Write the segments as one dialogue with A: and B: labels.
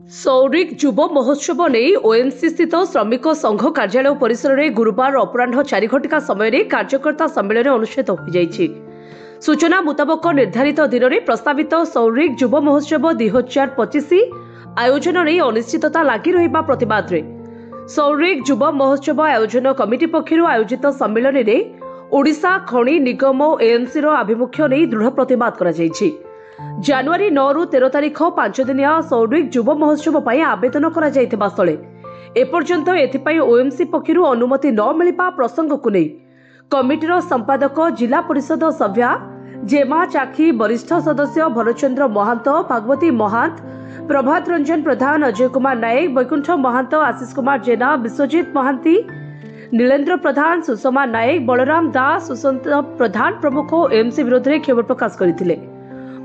A: सौरिक युव महोत्सव नहीं ओएमसी स्थित श्रमिक संघ कार्यालय परिसर में गुरुवार अपराह 4 घटिका समय कार्यकर्ता सम्मेलन अनुष्ठित हो जाइछि। सूचना मुताबक निर्धारित दिन में प्रस्तावित सौरिक युव महोत्सव 2025 आयोजन नहीं अनिश्चितता लगी रहिबा प्रतिवाद रे सौरिक युव महोत्सव आयोजन कमिटी पक्षर आयोजित सम्मेलन में ओडिशा खनि निगम एएमसी आभिमुख्य नहीं दृढ़ प्रतिवाद करा जाइछि। जानुआरी 9 रु 13 तारिख 5 दिनिया सौरिक युव महोत्सव पर आवेदन करा जाइथिबा स्थले एपर्यंत एथिपाई ओएमसी पक्षर अनुमति न मिलिबा प्रसंग को नहीं कमिटीर संपादक जिला परिषद सभ्या जेमा चाखी वरिष्ठ सदस्य भरचंद्र महांत भागवती महांत प्रभात रंजन प्रधान अजय कुमार नायक वैकुंठ महांत आशीष कुमार जेना विश्वजित महांती नीलेन्द्र प्रधान सुषमा नायक बलराम दास सुशांत प्रधान प्रमुख एएमसी विरोध में क्षोभ प्रकाश करथिले।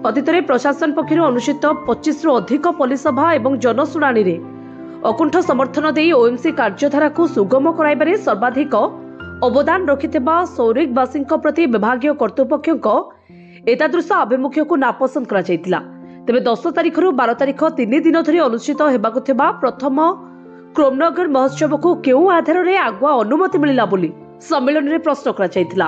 A: अतीत प्रशासन पक्षर अनुष्ठित 25 रु अधिक पुलिस सभा और जनशुणाणी रे अकुंठ समर्थन दे ओएमसी कार्यधारा को सुगम कराइबारे सर्वाधिक अवदान रखिथिबा सौरिकवासी प्रति विभागीय कर्तृपक्ष एतादृश आभिमुख्य को नापसंद करा जायतिला। तेबे 10 तारिख रु 12 तारिख 3 दिन धरी अनुष्ठित हेबाकु थिबा प्रथम क्रोमनगर महोत्सव को केउ आधार रे आगुआ अनुमति मिलिला बोली सम्मेलन रे प्रश्न करा जायतिला।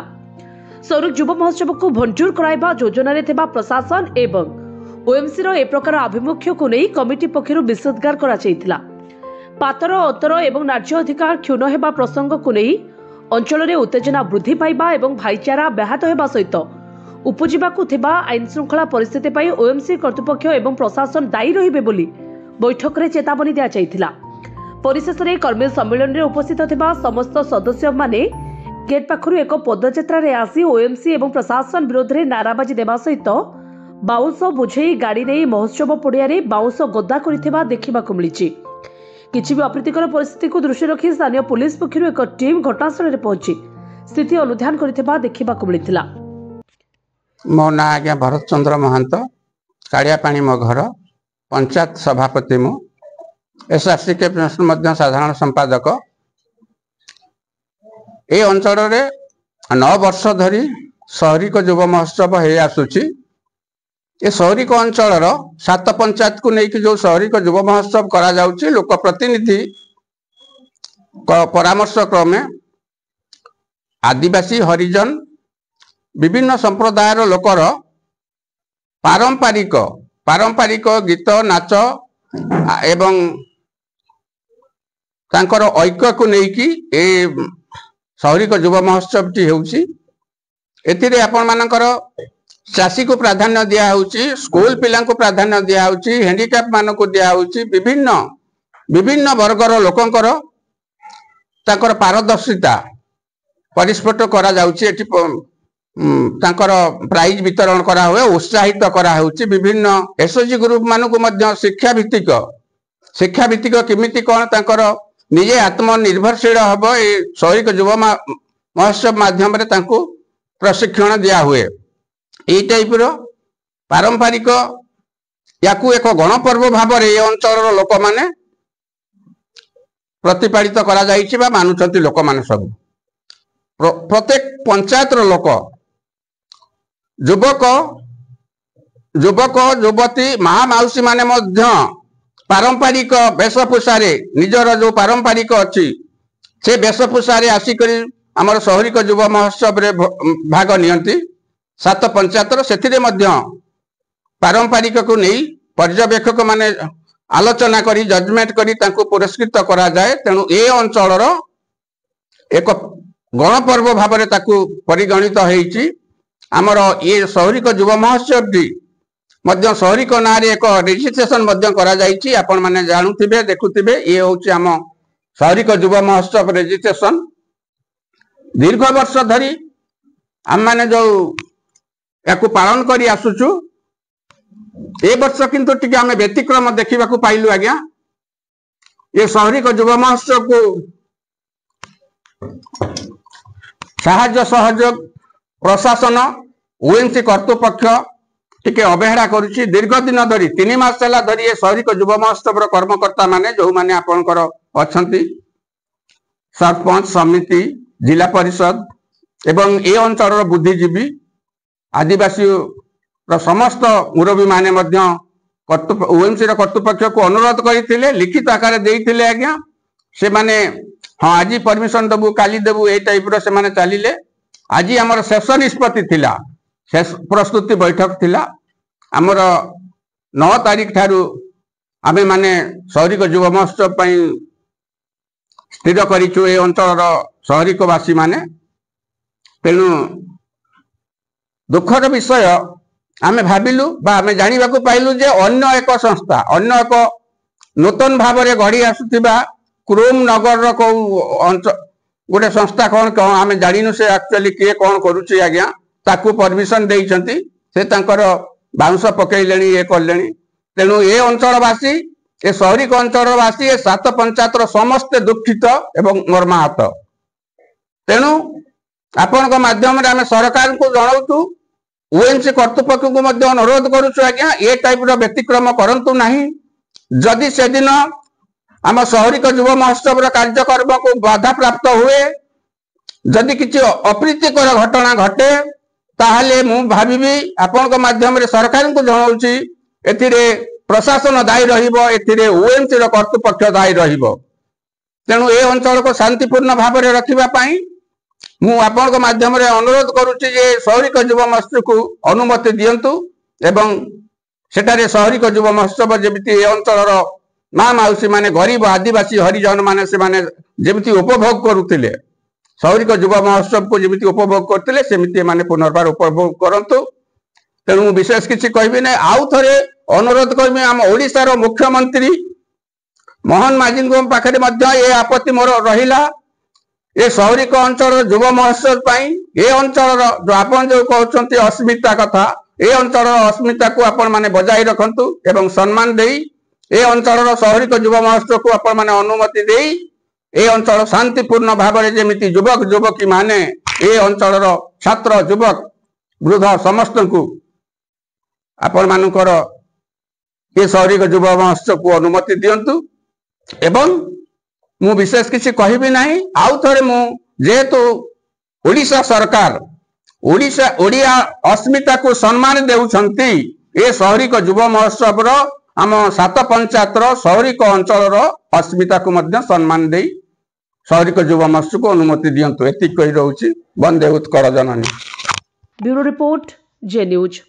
A: सौरिक युव महोत्सव को मंजूर कराइबा योजना रे थिबा प्रशासन एवं ओएमसी रो ए प्रकार आभिमुख्य को नहीं कमिटी पक्षर विशेषगार करा जायतिला। पातर अंतर एवं न्याय अधिकार क्षुण्ण हेबा प्रसंग को नहीं अंचल रे उत्तेजना वृद्धि पाइबा एवं भाईचारा व्याहत हेबा सहित उपजिबाकु थिबा आईन श्रृंखला परिस्थिति पई ओएमसी कर्तृपक्ष एवं प्रशासन दायी रहिबे बोली बैठक रे चेतावनी दिया जायतिला। परिशेष रे कर्मी सम्मेलन रे उपस्थित थिबा समस्त सदस्य माने गेट पाखरु एक पदयात्रा रे आसी ओएमसी एवं प्रशासन विरोध में नाराबाजी देवा सहित बाउंस बोझे गाड़ी नहीं महोत्सव पड़िया रे बाउंस गदा करिथिबा देखिबाकु मिलिछि। किछि भी अप्रीतिकर परिस्थिति को दृष्टि रखी स्थानीय पुलिस पक्षरु एक टीम घटनास्थल रे पहुंची स्थिति अनुध्यान करिथिबा देखिबाकु मिलिथिला।
B: मो ना आज्ञा भरत चंद्र महांत काड़ियापाणी मो घर पंचायत सभापति मु एसआरसी के साधारण संपादक ए अंचल रे 9 वर्ष धरी सौरिक युव महोत्सव हो आसुची। ए सौरिक अंचल 7 पंचायत को लेकिन जो सौरिक युव महोत्सव करा जाउची लोक प्रतिनिधि परामर्श क्रमे आदिवासी हरिजन विभिन्न संप्रदायर लोकर पारंपरिक गीत नाच एवं तांकर ऐक्य को लेकिन ए सौरिक युव महोत्सव टी होउची। एतिरे आपण मानकर चाषी को प्राधान्य दिया होउची, स्कूल पिलां को प्राधान्य दिया होउची, हैंडीकैप मान को दिया होउची, विभिन्न वर्गर लोकंकर तांकर पारदर्शिता परिस्फुट करा जाउची। एटी तांकर प्राइज वितरण करा हुए उत्साहित करा होउची। विभिन्न एसओजी ग्रुप मान को मध्य शिक्षा भित्तिक केमिति कोन तांकर निजे आत्मनिर्भरशील हम ये सौरिक युव महोत्सव माध्यम रे तांको प्रशिक्षण दिया हुए। यही टाइप रो पारंपरिक याकू एक गणपर्व भाव रे अंचल लोक माने प्रतिपादित करा जाइछि बा मानुछंती लोक माने सब प्रत्येक पंचायत रो लोक युवक युवती महामाउसी माने मध्य पारंपरिक वेशभूषा निजर जो पारंपरिक अच्छी से वेशभूषा आसिक आमर सौरिक युव महोत्सव रे भाग नियंती। 7 पंचायत से पारंपरिक को नहीं पर्यवेक्षक माने आलोचना करी जजमेंट करी तांको पुरस्कृत करा जाए। तेणु ए अंचल एक गणपर्व भाव में ताकू परिगणित होईची। आमर ये सौरिक युव महोत्सव टी मध्य सौरिक ना रे एक रजिस्ट्रेशन मध्य करा जाइछि। आपण माने जानुथिबे देखुथिबे ये होछि आम सौरिक युव महोत्सव रजिस्ट्रेशन। दीर्घ वर्ष धरी आम माने जो याकू पालन करी आसुछु ए वर्ष किंतु टिके आमे व्यतिक्रम देखिबाकू पाइलु। आज्ञा ये सौरिक युव महोत्सव को साहाय्य सहयोग प्रशासन ओएमसी कर्तृपक्ष टिके अवहेला करुछि। दीर्घ दिन धरी 3 मास धरी ये सौरिक युव महोत्सव कर्मकर्ता माने जो माने आपनकर अछंती सरपंच समिति जिला परिषद एवं ए अंचल बुद्धिजीवी आदिवासी समस्त मुरबी माने मध्य ओएमसी कर्तृपक्ष को अनुरोध करते लिखित आकार देते आज्ञा से माने हाँ आज परमिशन देबू काली देबू ए टाइप रो से माने चलिले। आज आमर शेष निष्पत्ति थिला शेष प्रस्तुति बैठक थिला आमर 9 तारीख ठारू आमे माने शहरिक युवा महोत्सव पई स्थिर करिछु ए अंचल शहरिकवासी माने। तेणु दुखर विषय आमे भाबिलु बा आमे जानिबा को पाइलु जे अन्य एक संस्था अन्य एक नूतन भाव में गढ़ी आसुथिबा क्रोम नगर रो को गोटे संस्था कौन आमे जानिनु से एक्चुअली किए कौन करूची आज्ञा ताकू परमिशन देइछंती से तांकर बाउंस पकेइलेनी ए करलेनी। तेणु ए अंचलवासी ए शहरिक अंचलवासी ए 7 पंचायतर समस्त दुखित एवं मर्माहत। तेणु आपण माध्यम रे आमे सरकार को जणाउछु ओएमसी कर्तृपक्ष को मध्य अनुरोध करुछु आज्ञा ए टाइप रो व्यतिक्रम करंतु नाही। जदि से दिन आम शहरिक युवा महोत्सव कार्यक्रम को बाधा प्राप्त हुए जदि किसी अप्रीतिकर घटना घटे ताहले मु भाबिबी आपण माध्यम रे सरकार को जणाउछि एथिरे प्रशासन दायी रहिबो एथिरे ओएमसी रो कर्तृपक्ष दायी रहिबो। तेणु ए अंचल को शांतिपूर्ण भाव में रखिबा पई मु आपण माध्यम रे अनुरोध करुछि जे शहरिक युवा महोत्सव को अनुमति दियंतु एवं सेठारे शहरिक युवा महोत्सव जेमिति ए अंचलर माँ माउसी माने गरीब आदिवासी हरिजन माने से माने जेमिति उपभोग करुतिले शहरिक युवा महोत्सव को जेमिति उपभोग करतिले सेमिति माने पुनर्बार उपभोग करंतु। तेणु विशेष किछि कहबी नै आउ थरे अनुरोध करबी आम ओडिसा रो मुख्यमंत्री मोहन माझी पाखरे मध्य ए आपत्ति मोर रहिला ए शहरिक अंचल युवा महोत्सव पाई ए अंचल जो आपण जो कहउछंती अस्मिता कथा ए अंचल अस्मिता को आपण माने बजाई रखंतु एवं सम्मान देई ए अंचल शहरिक युवा महोत्सव को आपण माने अनुमति देई ए अंचल शांतिपूर्ण भाव में जेमिति युवक युवकी माने ए अंचल छात्र युवक वृद्ध समस्त को आपण मानकर ए शहरिक युवा महोत्सव को अनुमति दियंतु। एवं मु विशेष किसी कहबी नाही आउ थरे मु जेहेतु ओडिशा सरकार ओडिशा ओडिया अस्मिता को सम्मान देउछंती ए शहरिक युवा महोत्सव रो आम 7 पंचायतर शहरिक अंचल अस्मिता को मध्य सम्मान देई शहरिक युवा महोत्सव को अनुमति दियंतु एति कहि रहउची। वंदे उत्कल जननी।
A: ब्यूरो रिपोर्ट जे न्यूज।